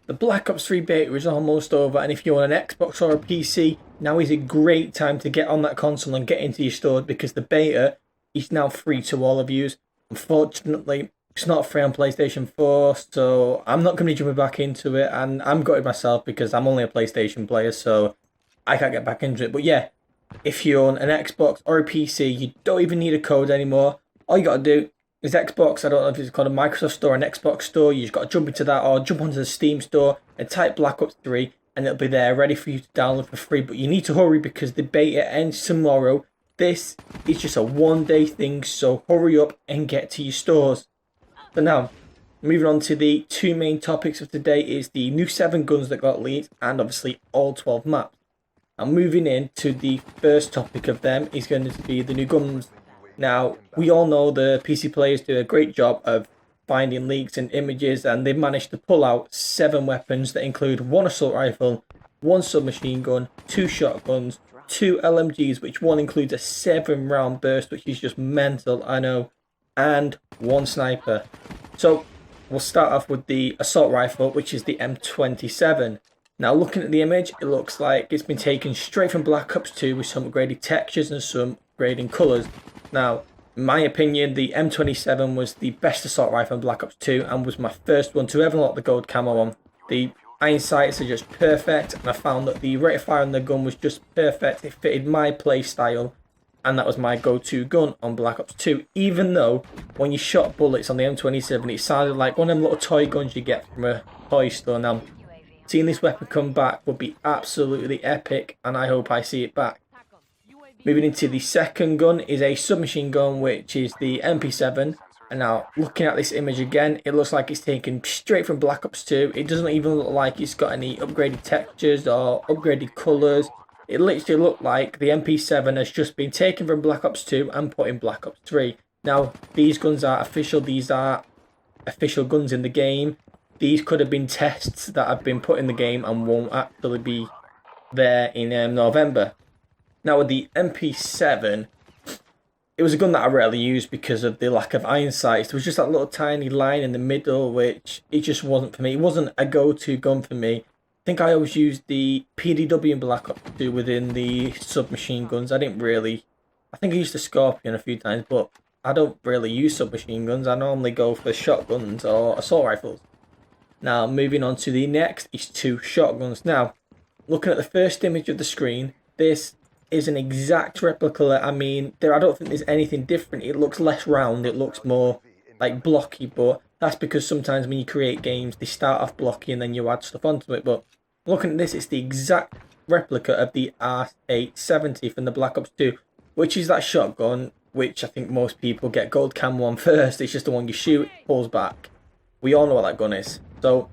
The Black Ops 3 beta is almost over, and if you're on an Xbox or a PC, now is a great time to get on that console and get into your store because the beta is now free to all of you. Unfortunately, it's not free on PlayStation 4, so I'm not going to be jumping back into it, and I'm gutted myself because I'm only a PlayStation player, so I can't get back into it. But yeah, if you're on an Xbox or a PC, you don't even need a code anymore. All you got to do is Xbox. I don't know if it's called a Microsoft Store or an Xbox Store. You just got to jump into that or jump onto the Steam Store and type Black Ops 3 and it'll be there ready for you to download for free. But you need to hurry because the beta ends tomorrow. This is just a one-day thing, so hurry up and get to your stores. So now, moving on to the two main topics of today is the new 7 guns that got leaked and obviously all 12 maps. Now moving into the first topic of them is going to be the new guns. Now, we all know the PC players do a great job of finding leaks and images, and they've managed to pull out 7 weapons that include 1 assault rifle, 1 submachine gun, 2 shotguns, 2 LMGs, which one includes a 7-round burst, which is just mental, I know, and 1 sniper. So, we'll start off with the assault rifle, which is the M27. Now, looking at the image, it looks like it's been taken straight from Black Ops 2 with some upgraded textures and some upgrading colours. Now, in my opinion, the M27 was the best assault rifle in Black Ops 2 and was my first one to ever unlock the gold camo on. The iron sights are just perfect, and I found that the rate of fire on the gun was just perfect. It fitted my play style, and that was my go-to gun on Black Ops 2. Even though, when you shot bullets on the M27, it sounded like one of them little toy guns you get from a toy store. Now, seeing this weapon come back would be absolutely epic, and I hope I see it back. Moving into the second gun is a submachine gun, which is the MP7. And now, looking at this image again, it looks like it's taken straight from Black Ops 2. It doesn't even look like it's got any upgraded textures or upgraded colours. It literally looked like the MP7 has just been taken from Black Ops 2 and put in Black Ops 3. Now, these guns are official. These are official guns in the game. These could have been tests that have been put in the game and won't actually be there in November. Now with the MP7, it was a gun that I rarely used because of the lack of iron sights. There was just that little tiny line in the middle, which it just wasn't for me. It wasn't a go-to gun for me. I think I always used the PDW in Black Ops 2 within the submachine guns. I think I used the Scorpion a few times, but I don't really use submachine guns. I normally go for shotguns or assault rifles. Now, moving on to the next is 2 shotguns. Now, looking at the first image of the screen, this is an exact replica. I mean, I don't think there's anything different. It looks less round, it looks more like blocky, but that's because sometimes when you create games, they start off blocky and then you add stuff onto it. But looking at this, it's the exact replica of the R870 from the Black Ops 2, which is that shotgun, which I think most people get gold camo on first. It's just the one you shoot, pulls back. We all know what that gun is. So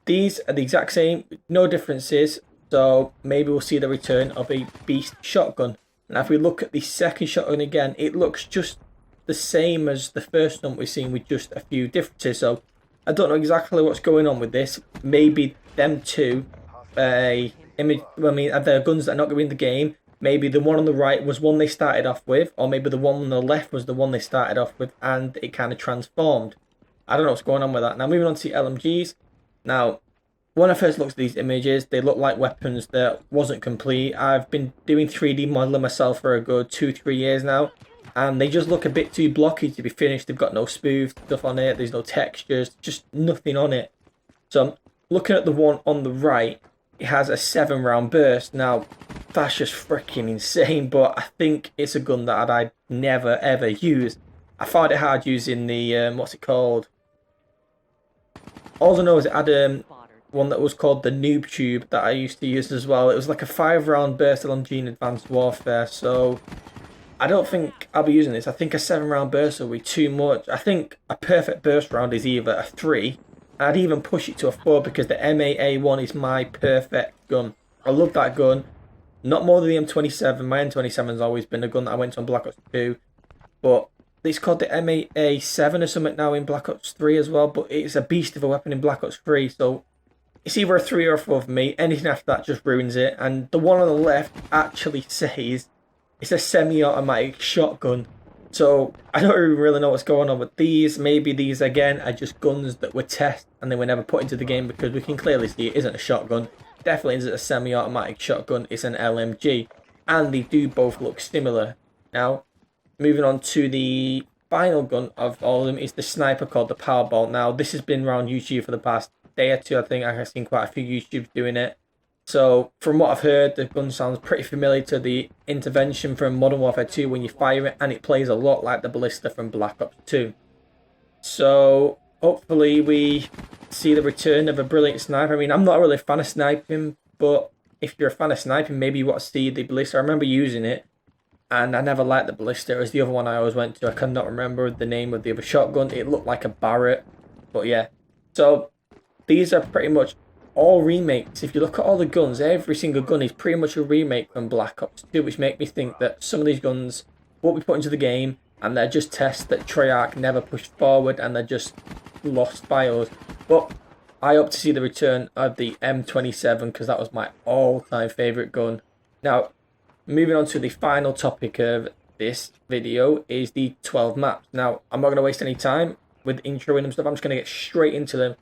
these are the exact same, no differences. So maybe we'll see the return of a beast shotgun. Now if we look at the second shotgun again, it looks just the same as the first one we've seen with just a few differences. So I don't know exactly what's going on with this. Maybe them two, they're guns that are not going to be in the game. Maybe the one on the right was one they started off with, or maybe the one on the left was the one they started off with and it kind of transformed. I don't know what's going on with that. Now moving on to the LMGs. Now, when I first looked at these images, they look like weapons that wasn't complete. I've been doing 3D modeling myself for a good 2-3 years now, and they just look a bit too blocky to be finished. They've got no smooth stuff on it, there's no textures, just nothing on it. So I'm looking at the one on the right, it has a 7-round burst. Now, that's just freaking insane, but I think it's a gun that I'd never ever use. I found it hard using the, what's it called? All I know is it had one that was called the Noob Tube that I used to use as well. It was like a 5-round burst LMG in Advanced Warfare, so I don't think I'll be using this. I think a 7-round burst will be too much. I think a perfect burst round is either a 3, and I'd even push it to a 4 because the MAA1 is my perfect gun. I love that gun. Not more than the M27. My M27 has always been a gun that I went to on Black Ops 2, but it's called the MAA7 or something now in Black Ops 3 as well, but it's a beast of a weapon in Black Ops 3, so it's either a 3 or a 4 for me. Anything after that just ruins it. And the one on the left actually says it's a semi-automatic shotgun. So I don't even really know what's going on with these. Maybe these again are just guns that were tested and they were never put into the game, because we can clearly see it isn't a shotgun. Definitely isn't a semi-automatic shotgun. It's an LMG, and they do both look similar. Now, moving on to the final gun of all of them is the sniper called the Powerball. Now, this has been around YouTube for the past day or two. I think I've seen quite a few YouTubers doing it. So, from what I've heard, the gun sounds pretty familiar to the intervention from Modern Warfare 2 when you fire it, and it plays a lot like the ballista from Black Ops 2. So, hopefully we see the return of a brilliant sniper. I mean, I'm not really a fan of sniping, but if you're a fan of sniping, maybe you want to see the ballista. I remember using it, and I never liked the ballista. It was the other one I always went to. I cannot remember the name of the other shotgun. It looked like a Barrett, but yeah. So, these are pretty much all remakes. If you look at all the guns, every single gun is pretty much a remake from Black Ops 2, which make me think that some of these guns won't be put into the game, and they're just tests that Treyarch never pushed forward, and they're just lost by us. But I hope to see the return of the M27, because that was my all-time favourite gun. Now, moving on to the final topic of this video is the 12 maps. Now, I'm not going to waste any time with introing them stuff. I'm just going to get straight into them.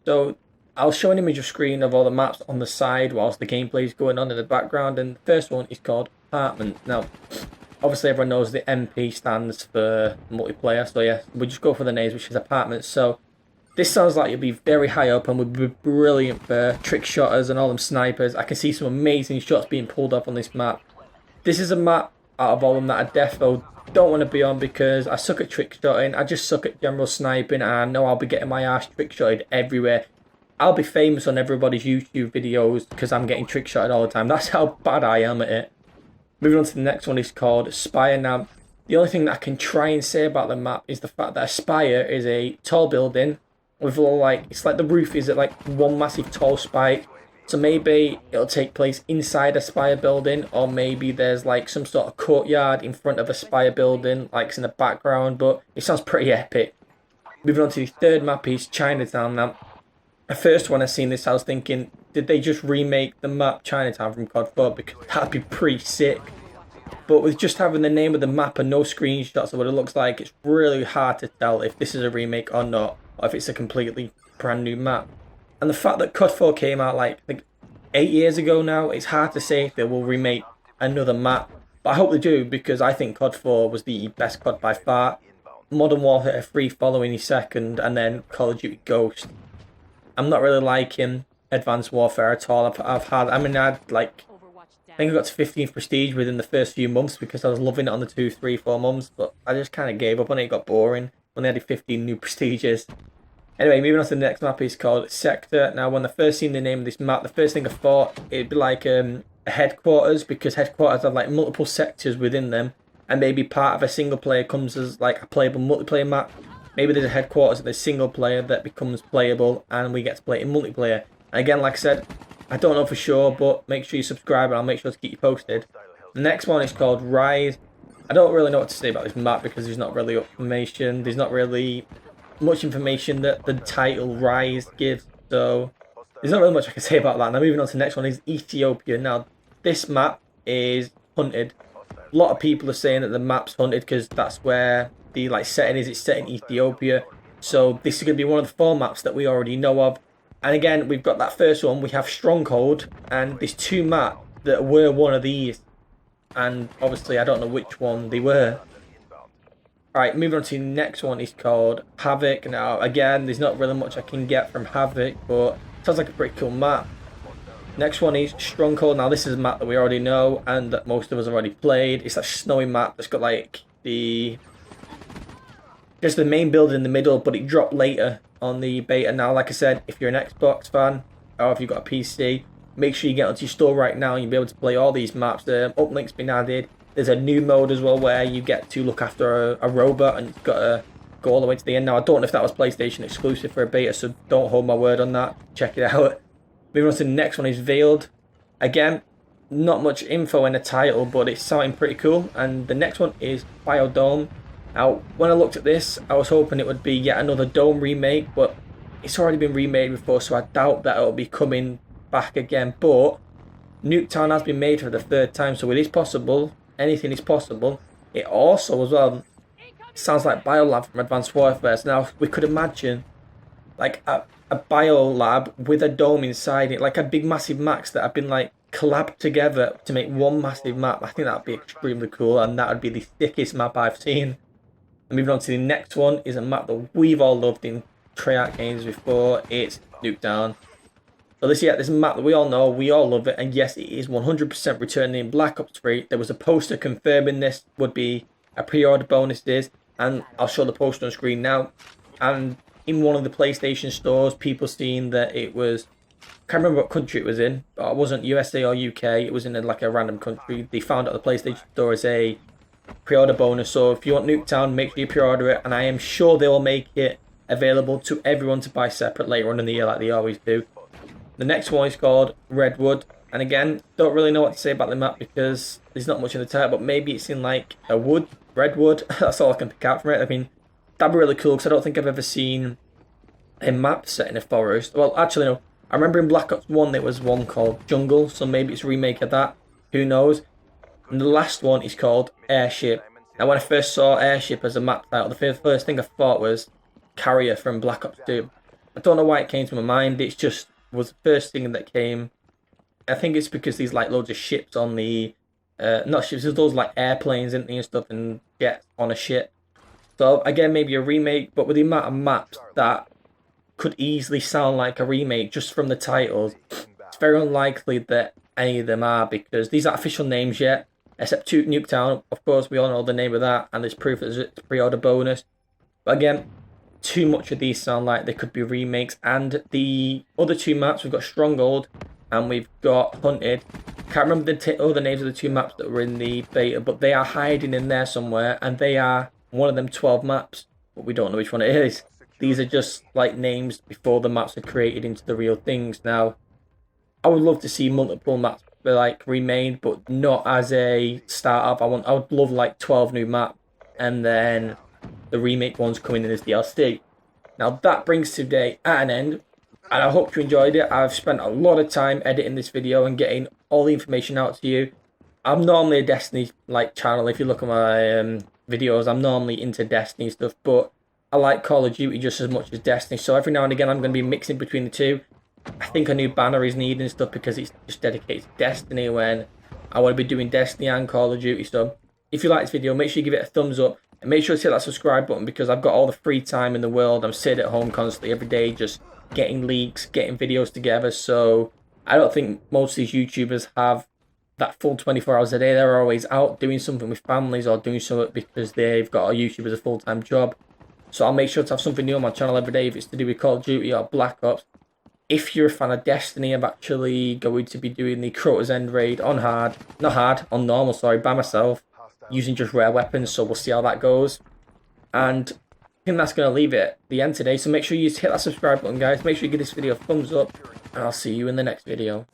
So, I'll show an image of screen of all the maps on the side whilst the gameplay is going on in the background, and the first one is called Apartment. Now, obviously everyone knows the MP stands for multiplayer, so yeah, we'll just go for the names, which is Apartment. So, this sounds like you'll be very high up and would be brilliant for trick shotters and all them snipers. I can see some amazing shots being pulled up on this map. This is a map out of all of them that I definitely don't want to be on, because I suck at trick shotting, I just suck at general sniping, and I know I'll be getting my ass trick shotted everywhere. I'll be famous on everybody's YouTube videos because I'm getting trick shotted all the time. That's how bad I am at it. Moving on to the next one is called Spire. Now, the only thing that I can try and say about the map is the fact that a spire is a tall building with it's like the roof is at like one massive tall spike. So maybe it'll take place inside a spire building, or maybe there's like some sort of courtyard in front of a spire building, like it's in the background, but it sounds pretty epic. Moving on to the third map is Chinatown. Now, the first one I seen this, I was thinking, did they just remake the map Chinatown from COD 4? Because that'd be pretty sick. But with just having the name of the map and no screenshots of what it looks like, it's really hard to tell if this is a remake or not, or if it's a completely brand new map. And the fact that COD 4 came out like I think 8 years ago now, it's hard to say if they will remake another map. But I hope they do, because I think COD 4 was the best COD by far. Modern Warfare 3 following his second, and then Call of Duty Ghost. I'm not really liking Advanced Warfare at all. I think I got to 15th prestige within the first few months because I was loving it on the 2, 3, 4 months, but I just kind of gave up on it. It got boring when they added 15 new prestiges. Anyway, moving on to the next map is called Sector. Now, when I first seen the name of this map, the first thing I thought it'd be like a headquarters, because headquarters have like multiple sectors within them, and maybe part of a single player comes as like a playable multiplayer map. Maybe there's a headquarters of the single player that becomes playable, and we get to play it in multiplayer. And again, like I said, I don't know for sure, but make sure you subscribe and I'll make sure to keep you posted. The next one is called Rise. I don't really know what to say about this map because there's not really information. There's not really much information that the title Rise gives, so there's not really much I can say about that. Now moving on to the next one is Ethiopia. Now this map is hunted. A lot of people are saying that the map's hunted because that's where the setting is. It's set in Ethiopia, so this is going to be one of the 4 maps that we already know of. And again, we've got that first one, we have Stronghold, and there's 2 maps that were one of these, and obviously I don't know which one they were. Alright, moving on to the next one is called Havoc. Now again, there's not really much I can get from Havoc, but it sounds like a pretty cool map. Next one is Stronghold. Now this is a map that we already know and that most of us have already played. It's that snowy map that's got like just the main building in the middle, but it dropped later on the beta. Now, like I said, if you're an Xbox fan or if you've got a PC, make sure you get onto your store right now and you'll be able to play all these maps. The uplink's been added. There's a new mode as well where you get to look after a robot and you've got to go all the way to the end. Now, I don't know if that was PlayStation exclusive for a beta, so don't hold my word on that. Check it out. Moving on to the next one is Veiled. Again, not much info in the title, but it's sounding pretty cool. And the next one is Biodome. Now, when I looked at this, I was hoping it would be yet another Dome remake, but it's already been remade before, so I doubt that it'll be coming back again. But Nuketown has been made for the 3rd time, so it is possible. Anything is possible. It also, as well, sounds like Biolab from Advanced Warfare. So now we could imagine like a biolab with a dome inside it, like a big massive maps that have been like collabed together to make one massive map. I think that would be extremely cool, and that would be the thickest map I've seen. And moving on to the next one is a map that we've all loved in Treyarch games before. It's Nuketown. So this is a map that we all know, we all love it, and yes, it is 100% returning in Black Ops 3. There was a poster confirming this would be a pre-order bonuses, and I'll show the poster on screen now. And in one of the PlayStation stores, people seeing that it was, I can't remember what country it was in, but it wasn't USA or UK, it was in like a random country. They found out the PlayStation store as a pre-order bonus, so if you want Nuketown, make sure you pre-order it, and I am sure they will make it available to everyone to buy separate later on in the year like they always do. The next one is called Redwood, and again, don't really know what to say about the map because there's not much in the title, but maybe it's in like a wood, redwood. That's all I can pick out from it. I mean, that'd be really cool because I don't think I've ever seen a map set in a forest. Well, actually, no. I remember in Black Ops 1 there was one called Jungle, so maybe it's a remake of that. Who knows? And the last one is called Airship. Now, when I first saw Airship as a map title, the first thing I thought was Carrier from Black Ops 2. I don't know why it came to my mind. It's just was the first thing that came. I think it's because there's like loads of ships on the, not ships, there's those like airplanes and stuff and jets on a ship. So again, maybe a remake, but with the amount of maps that could easily sound like a remake just from the titles, it's very unlikely that any of them are, because these aren't official names yet, except Nuketown. Of course, we all know the name of that, and there's proof that it's a pre-order bonus. But again, too much of these sound like they could be remakes. And the other two maps, we've got Stronghold and we've got Hunted. Can't remember the other names of the two maps that were in the beta, but they are hiding in there somewhere, and they are one of them 12 maps, but we don't know which one it is. These are just like names before the maps are created into the real things. Now, I would love to see multiple maps be like remade, but not as a startup. I would love like 12 new maps, and then the remake ones coming in as DLC. Now that brings today at an end, and I hope you enjoyed it. I've spent a lot of time editing this video and getting all the information out to you. I'm normally a Destiny like channel. If you look at my videos, I'm normally into Destiny stuff, but I like Call of Duty just as much as Destiny. So every now and again, I'm going to be mixing between the two. I think a new banner is needed and stuff because it's just dedicated to Destiny when I want to be doing Destiny and Call of Duty. So if you like this video, make sure you give it a thumbs up. And make sure to hit that subscribe button because I've got all the free time in the world. I'm sitting at home constantly every day just getting leaks, getting videos together. So I don't think most of these YouTubers have that full 24 hours a day. They're always out doing something with families or doing something because they've got a YouTube as a full-time job. So I'll make sure to have something new on my channel every day if it's to do with Call of Duty or Black Ops. If you're a fan of Destiny, I'm actually going to be doing the Crota's End raid on on normal, by myself, using just rare weapons, so we'll see how that goes. And I think that's going to leave it at the end today, so make sure you hit that subscribe button, guys. Make sure you give this video a thumbs up, and I'll see you in the next video.